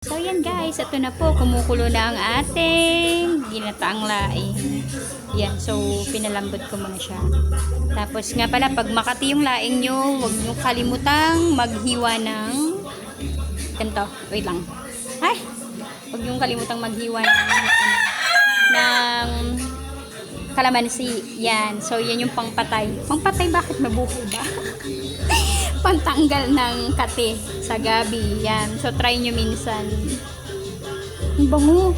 So yan guys, ito na po, kumukulo na ang ating ginataang laing. Yan, so pinalambot ko muna siya. Tapos nga pala, pag makati yung laing nyo, huwag nyo kalimutang maghiwa ng ganito, wait lang. Ay! Huwag nyo kalimutang maghiwa ng kalamansi. Yan, so yan yung pangpatay. Pangpatay, bakit mabuhay ba? Pantanggal ng kate sa gabi. Yan. So, try nyo minsan. Ang bango.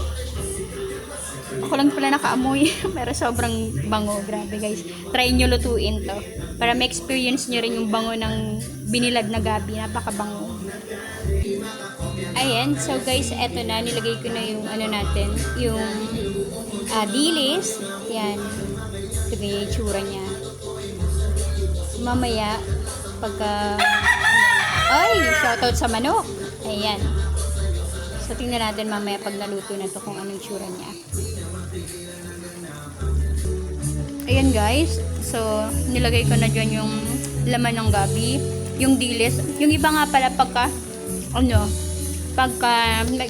Ako lang pala nakaamoy. Pero sobrang bango. Grabe guys. Try nyo lutuin to. Para ma-experience nyo rin yung bango ng binilad na gabi. Napakabango. Ayan. So guys, eto na. Nilagay ko na yung ano natin. Yung dilis. Yan. Ito yung itsura niya. Mamaya, pagka ay, shoutout sa manok. Ayan. So, tingnan natin mamaya pag naluto na to kung anong tsura niya. Ayan guys. So, nilagay ko na dyan yung laman ng gabi. Yung dilis. Yung iba nga pala pagka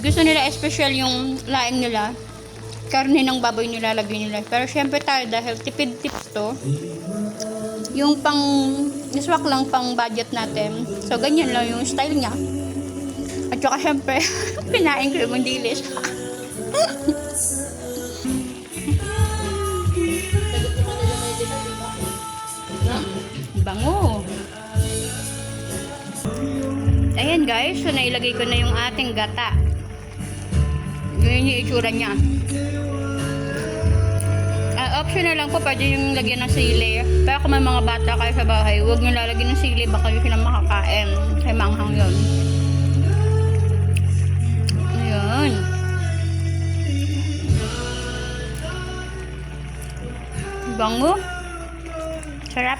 gusto nila special yung laing nila, karne ng baboy nilalagay nila. Pero syempre tayo, dahil tipid tips to, yung pang niswak lang pang budget natin. So, ganyan lang yung style niya. At saka syempre, pinain ko yung dilis. Bango. Ayan guys, so nailagay ko na yung ating gata. Ganyan yung itsura niya. Optional lang po, pwede yung lagyan ng sili. Pero kung may mga bata kayo sa bahay, huwag nyo lalagyan ng sili, baka yung sila makakain. Kaya manghang yun. Ayan. Bango. Sarap.